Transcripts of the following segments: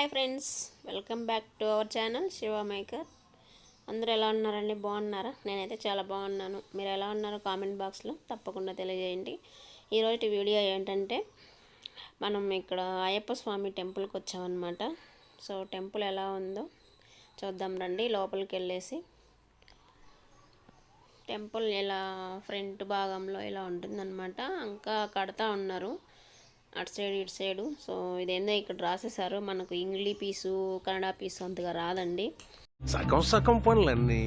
Hi friends, welcome back to our channel Shiva maker. అందరూ ఎలా ఉన్నారండి? బాగున్నారా? నేనైతే చాలా బాగున్నాను. మీరు ఎలా ఉన్నారో కామెంట్ బాక్స్లో తప్పకుండా తెలియజేయండి. ఈరోజు వీడియో ఏంటంటే మనం ఇక్కడ అయ్యప్ప స్వామి టెంపుల్కి వచ్చామన్నమాట. సో టెంపుల్ ఎలా ఉందో చూద్దాం రండి. లోపలికి వెళ్ళేసి టెంపుల్ ఇలా ఫ్రంట్ భాగంలో ఇలా ఉంటుందన్నమాట. ఇంకా కడతా ఉన్నారు అటు సైడ్ ఇటు సైడు. సో ఇదేందో ఇక్కడ రాసేసారు. మనకు ఇంగ్లీష్ పీసు కన్నడ పీసు అంతగా రాదండి. సగం సగం పనులన్నీ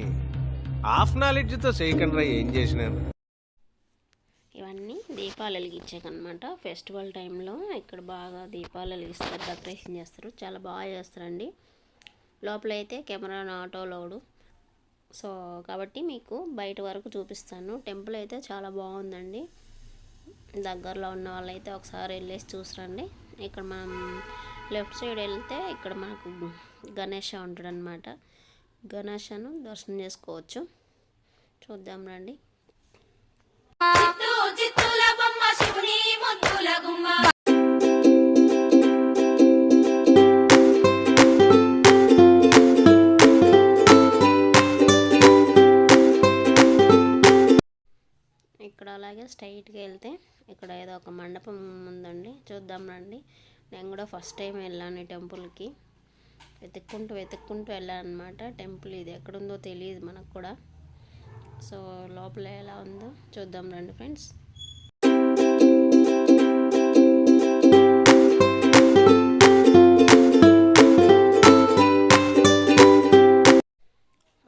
హాఫ్ నాలెడ్జ్తో చేయకుండా ఏం చేసినాను. ఇవన్నీ దీపాలు వెలిగించాకనమాట. ఫెస్టివల్ టైంలో ఇక్కడ బాగా దీపాలు వెలిగిస్తారు, డెకరేషన్ చేస్తారు, చాలా బాగా చేస్తారండి. లోపలైతే కెమెరా నాట్ అలౌడ్. సో కాబట్టి మీకు బయట వరకు చూపిస్తాను. టెంపుల్ అయితే చాలా బాగుందండి. దగ్గరలో ఉన్న వాళ్ళైతే ఒకసారి వెళ్ళేసి చూసిరండి. ఇక్కడ మనం లెఫ్ట్ సైడ్ వెళ్తే ఇక్కడ మనకు గణేష ఉంటాడు అనమాట. గణేషను దర్శనం చేసుకోవచ్చు. చూద్దాం రండి. ఇక్కడ అలాగే స్ట్రైట్గా వెళ్తే ఇక్కడ ఏదో ఒక మండపం ఉందండి. చూద్దాం రండి. నేను కూడా ఫస్ట్ టైం వెళ్ళాను ఈ టెంపుల్కి. వెతుక్కుంటూ వెళ్ళాను అనమాట. టెంపుల్ ఇది ఎక్కడుందో తెలియదు మనకు కూడా. సో లోపల ఎలా ఉందో చూద్దాం రండి ఫ్రెండ్స్.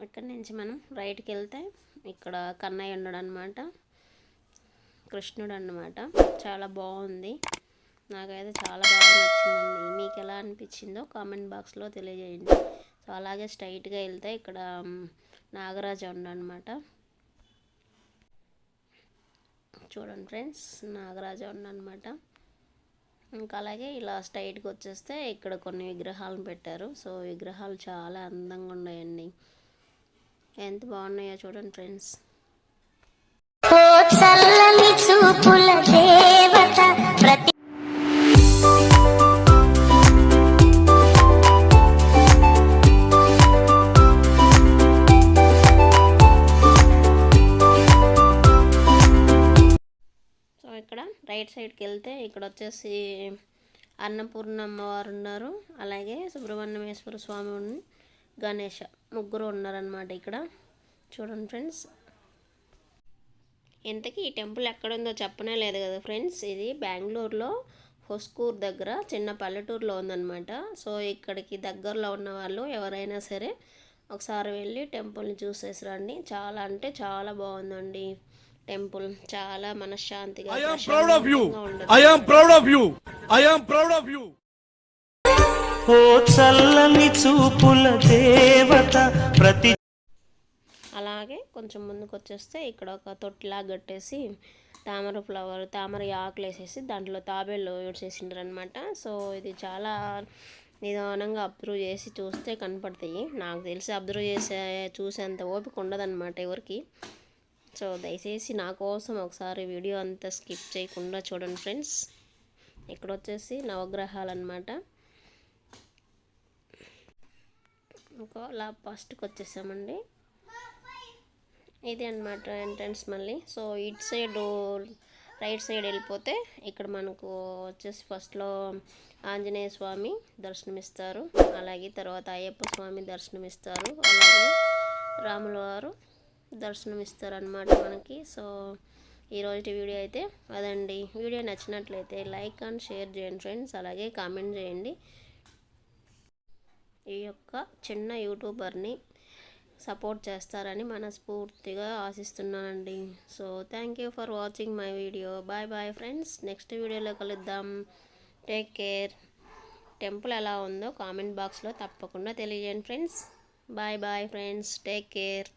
ఇక్కడి నుంచి మనం రైట్కి వెళ్తే ఇక్కడ కన్నయ్య ఉన్నాడు అనమాట, కృష్ణుడు అన్నమాట. చాలా బాగుంది, నాకైతే చాలా బాగా నచ్చిందండి. మీకు ఎలా అనిపించిందో కామెంట్ బాక్స్లో తెలియజేయండి. సో అలాగే స్ట్రైట్గా వెళ్తే ఇక్కడ నాగరాజ ఉన్నాడనమాట. చూడండి ఫ్రెండ్స్, నాగరాజ ఉన్నాడనమాట. ఇంకా అలాగే ఇలా స్ట్రైట్గా వచ్చేస్తే ఇక్కడ కొన్ని విగ్రహాలను పెట్టారు. సో విగ్రహాలు చాలా అందంగా ఉన్నాయండి. ఎంత బాగున్నాయో చూడండి ఫ్రెండ్స్. చల్లని చూపుల దేవత ప్రతి సో ఇక్కడ రైట్ సైడ్కి వెళ్తే ఇక్కడ వచ్చేసి అన్నపూర్ణమ్మ వారు ఉన్నారు. అలాగే సుబ్రహ్మణ్యేశ్వర స్వామి, గణేష ముగ్గురు ఉన్నారనమాట ఇక్కడ. చూడండి ఫ్రెండ్స్. ఇంతకీ ఈ టెంపుల్ ఎక్కడుందో చెప్పనే లేదు కదా ఫ్రెండ్స్. ఇది బెంగళూరులో హొస్కూర్ దగ్గర చిన్న పల్లెటూరులో ఉందన్నమాట. సో ఇక్కడికి దగ్గరలో ఉన్న వాళ్ళు ఎవరైనా సరే ఒకసారి వెళ్ళి టెంపుల్ని చూసేసి రండి. చాలా అంటే చాలా బాగుందండి టెంపుల్. చాలా మనశ్శాంతిగా ప్రతి. అలాగే కొంచెం ముందుకు వచ్చేస్తే ఇక్కడ ఒక తొట్టిలా కట్టేసి తామర ఆకులు వేసేసి దాంట్లో తాబేళ్ళు ఏడ్చేసిండ్రు అనమాట. సో ఇది చాలా నిదానంగా అబ్జర్వ్ చేసి చూస్తే కనపడతాయి. నాకు తెలిసి అబ్జర్వ్ చూసేంత ఓపిక ఉండదన్నమాట ఎవరికి. సో దయచేసి నా కోసం ఒకసారి వీడియో అంతా స్కిప్ చేయకుండా చూడండి ఫ్రెండ్స్. ఇక్కడ వచ్చేసి నవగ్రహాలు అనమాట. ఇంకోలా ఫస్ట్కి వచ్చేసామండి. ఇది అనమాట ఎంట్రన్స్ మళ్ళీ. సో ఇటు సైడ్ రైట్ సైడ్ వెళ్ళిపోతే ఇక్కడ మనకు వచ్చేసి ఫస్ట్లో ఆంజనేయ స్వామి దర్శనమిస్తారు. అలాగే తర్వాత అయ్యప్ప స్వామి దర్శనమిస్తారు. అలాగే రాముల వారు దర్శనమిస్తారు అన్నమాట మనకి. సో ఈరోజు వీడియో అయితే అదండి. వీడియో నచ్చినట్లయితే లైక్ అండ్ షేర్ చేయండి ఫ్రెండ్స్. అలాగే కామెంట్ చేయండి. ఈ యొక్క చిన్న యూట్యూబర్ని సపోర్ట్ చేస్తారని మనస్ఫూర్తిగా ఆశిస్తున్నానండి. So thank you for watching my video. Bye bye friends. Next వీడియోలో కలుద్దాం. Take care. టెంపుల్ ఎలా ఉందో కామెంట్ బాక్స్లో తప్పకుండా తెలియజేయండి friends. Bye bye friends. Take care.